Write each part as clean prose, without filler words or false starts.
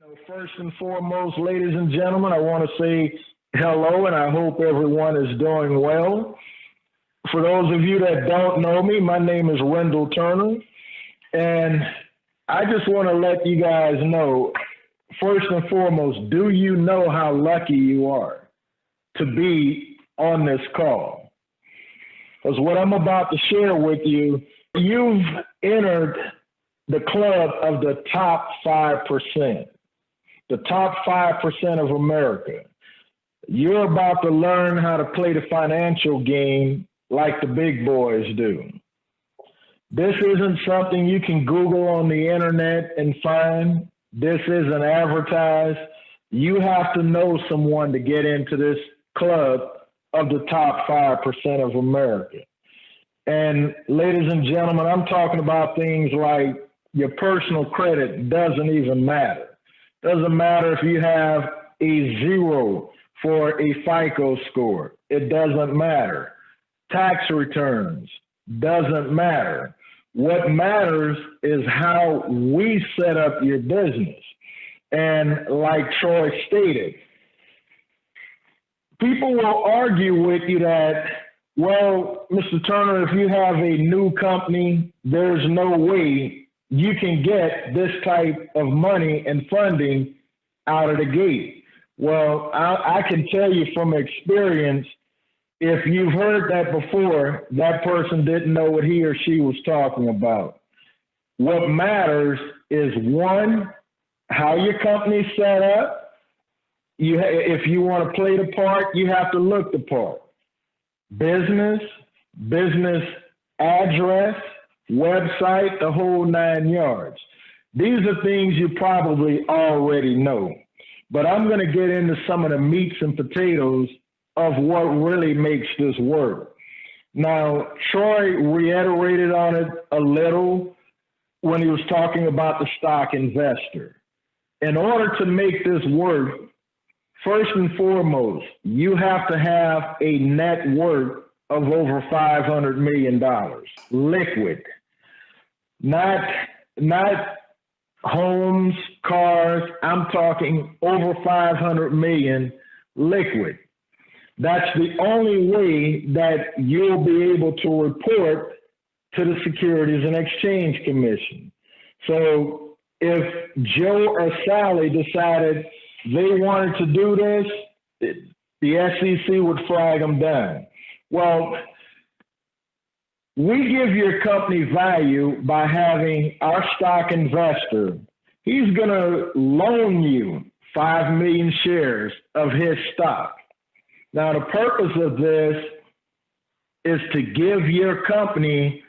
So first and foremost, ladies and gentlemen, I want to say hello and I hope everyone is doing well. For those of you that don't know me, my name is Wendell Turner, and I just want to let you guys know, first and foremost, do you know how lucky you are to be on this call? Because what I'm about to share with you, you've entered the club of the top 5%. The top 5% of America. You're about to learn how to play the financial game like the big boys do. This isn't something you can Google on the internet and find. This isn't advertised. You have to know someone to get into this club of the top 5% of America. And ladies and gentlemen, I'm talking about things like your personal credit doesn't even matter. Doesn't matter if you have a 0 for a FICO score. It doesn't matter. Tax returns doesn't matter. What matters is how we set up your business. And like Troy stated, people will argue with you that, well, Mr. Turner, if you have a new company, there's no way you can get this type of money and funding out of the gate. Well, I can tell you from experience, if you've heard that before, that person didn't know what he or she was talking about. What matters is, one, how your company's set up. If you want to play the part, you have to look the part. Business address, website, the whole 9 yards. These are things you probably already know, but I'm going to get into some of the meats and potatoes of what really makes this work. Now, Troy reiterated on it a little when he was talking about the stock investor. In order to make this work, first and foremost, you have to have a net worth of over $500 million, liquid, not homes, cars. I'm talking over 500 million liquid. That's the only way that you'll be able to report to the Securities and Exchange Commission. So if Joe or Sally decided they wanted to do this, the SEC would flag them down. Well, we give your company value by having our stock investor. He's going to loan you 5 million shares of his stock. Now, the purpose of this is to give your company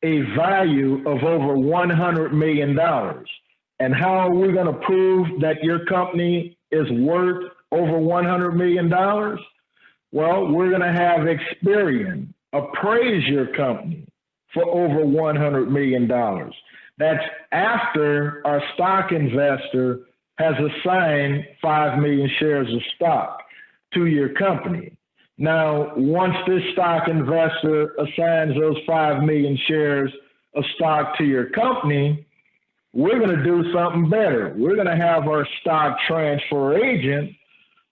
a value of over $100 million. And how are we going to prove that your company is worth over $100 million? Well, we're going to have Experian appraise your company for over $100 million. That's after our stock investor has assigned 5 million shares of stock to your company. Now, once this stock investor assigns those 5 million shares of stock to your company, we're going to do something better. We're going to have our stock transfer agent,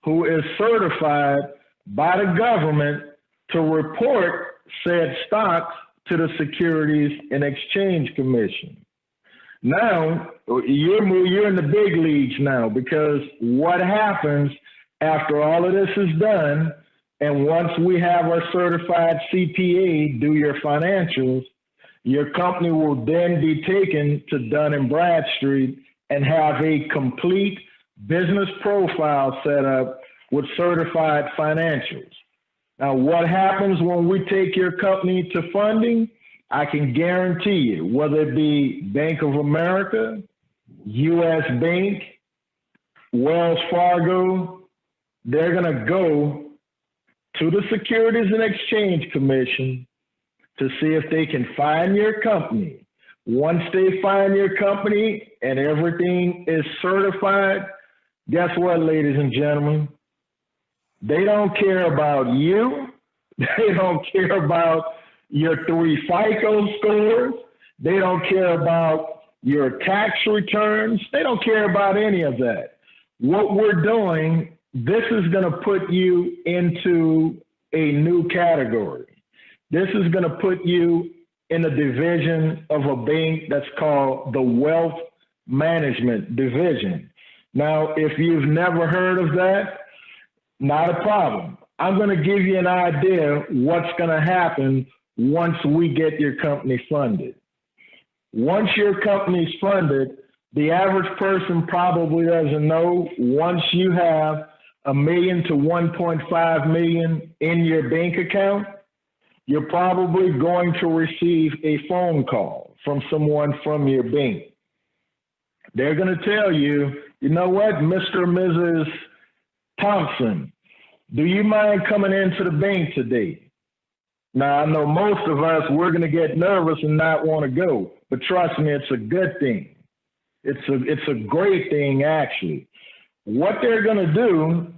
who is certified by the government to report said stocks to the Securities and Exchange Commission. Now, you're in the big leagues now, because what happens after all of this is done, and once we have our certified CPA do your financials, your company will then be taken to Dun & Bradstreet and have a complete business profile set up with certified financials. Now, what happens when we take your company to funding? I can guarantee you, whether it be Bank of America, U.S. Bank, Wells Fargo, they're going to go to the Securities and Exchange Commission to see if they can find your company. Once they find your company and everything is certified, guess what, ladies and gentlemen? They don't care about you. They don't care about your 3 FICO scores. They don't care about your tax returns. They don't care about any of that. What we're doing, this is going to put you into a new category. This is going to put you in a division of a bank that's called the Wealth Management Division. Now, if you've never heard of that, not a problem. I'm going to give you an idea what's going to happen once we get your company funded. Once your company's funded, the average person probably doesn't know, once you have $1 million to 1.5 million in your bank account, you're probably going to receive a phone call from someone from your bank. They're going to tell you, you know what, Mr. and Mrs. Thompson, do you mind coming into the bank today? Now, I know most of us, we're going to get nervous and not want to go, but trust me, it's a good thing. It's a great thing, actually. What they're going to do,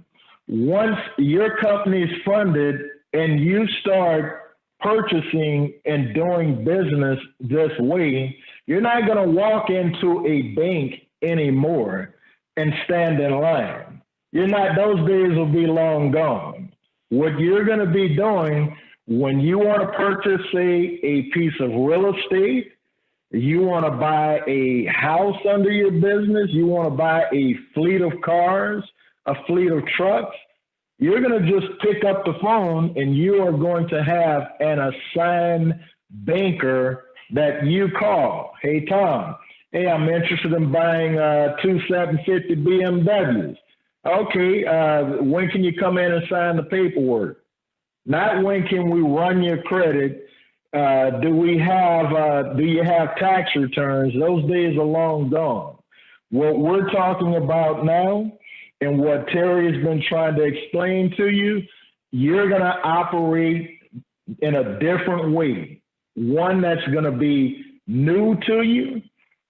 once your company is funded and you start purchasing and doing business this way, you're not going to walk into a bank anymore and stand in line. You're not, those days will be long gone. What you're going to be doing when you want to purchase, say, a piece of real estate, you want to buy a house under your business, you want to buy a fleet of cars, a fleet of trucks, you're going to just pick up the phone and you are going to have an assigned banker that you call. Hey, Tom, hey, I'm interested in buying 2 750 BMWs. Okay, when can you come in and sign the paperwork? Not when can we run your credit. Do you have tax returns? Those days are long gone. What we're talking about now and what Terry has been trying to explain to you, you're going to operate in a different way. One that's going to be new to you,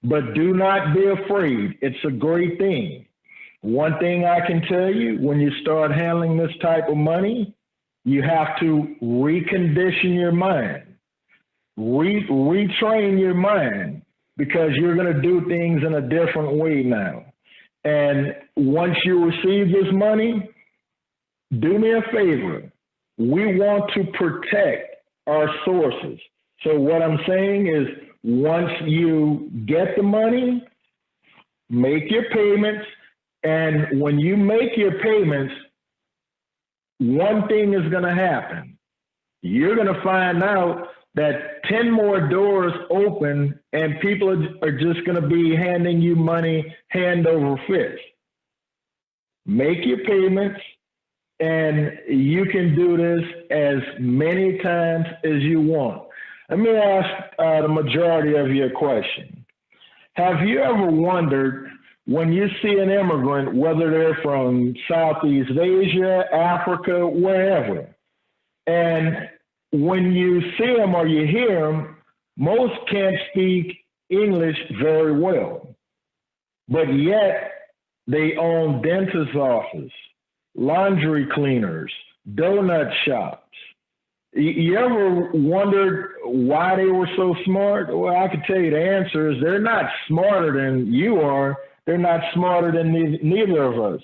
but do not be afraid. It's a great thing. One thing I can tell you, when you start handling this type of money, you have to recondition your mind, retrain your mind, because you're going to do things in a different way now. And once you receive this money, do me a favor. We want to protect our sources. So what I'm saying is, once you get the money, make your payments. And when you make your payments, one thing is going to happen. You're going to find out that 10 more doors open and people are just going to be handing you money hand over fist. Make your payments, and you can do this as many times as you want. Let me ask the majority of your question. Have you ever wondered, when you see an immigrant, whether they're from Southeast Asia, Africa, wherever, and when you see them or you hear them, most can't speak English very well, but yet they own dentist's office, laundry cleaners, donut shops. You ever wondered why they were so smart? Well, I can tell you the answer is they're not smarter than you are. They're not smarter than neither of us.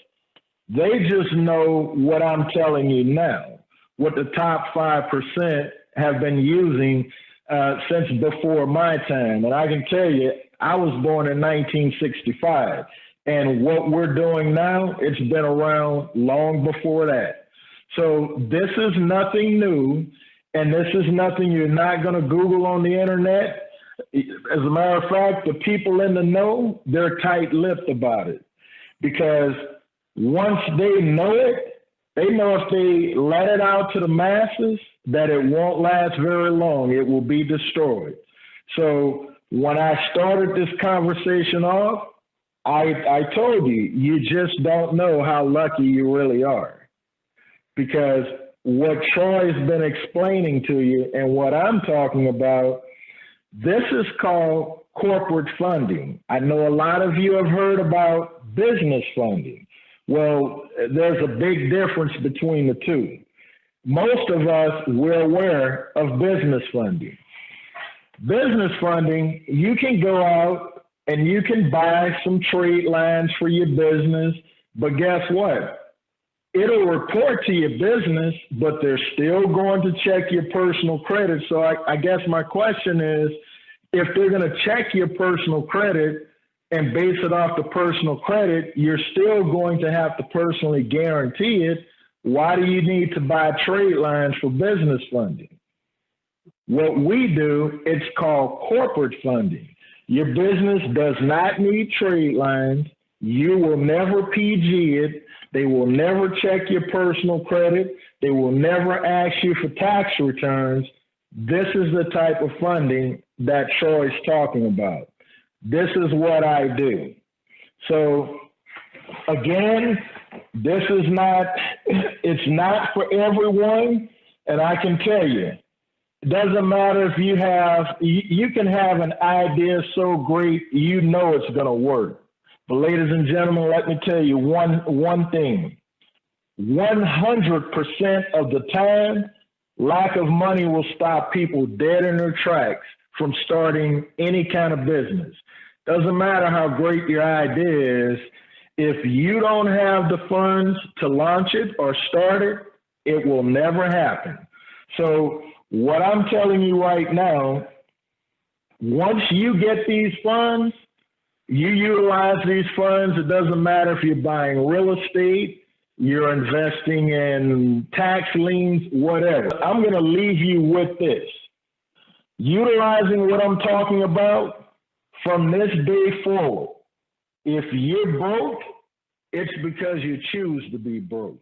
They just know what I'm telling you now, what the top 5% have been using since before my time. And I can tell you, I was born in 1965. And what we're doing now, it's been around long before that. So this is nothing new, and this is nothing you're not going to Google on the internet. As a matter of fact, the people in the know, they're tight-lipped about it, because once they know it, they know if they let it out to the masses that it won't last very long. It will be destroyed. So when I started this conversation off, I told you, you just don't know how lucky you really are. Because what Troy's been explaining to you and what I'm talking about, this is called corporate funding. I know a lot of you have heard about business funding. Well, there's a big difference between the two. Most of us, we're aware of business funding. Business funding, you can go out and you can buy some trade lines for your business. But guess what? It'll report to your business, but they're still going to check your personal credit. So I guess my question is, if they're going to check your personal credit and base it off the personal credit, you're still going to have to personally guarantee it. Why do you need to buy trade lines for business funding? What we do, it's called corporate funding. Your business does not need trade lines. You will never PG it. They will never check your personal credit. They will never ask you for tax returns. This is the type of funding that Troy's talking about. This is what I do. So again, this is not, it's not for everyone. And I can tell you, it doesn't matter if you can have an idea so great, you know it's going to work. But ladies and gentlemen, let me tell you one thing. 100% of the time, lack of money will stop people dead in their tracks from starting any kind of business. Doesn't matter how great your idea is. If you don't have the funds to launch it or start it, it will never happen. So what I'm telling you right now, once you get these funds, you utilize these funds. It doesn't matter if you're buying real estate, you're investing in tax liens, whatever. I'm going to leave you with this. Utilizing what I'm talking about from this day forward. If you're broke, it's because you choose to be broke.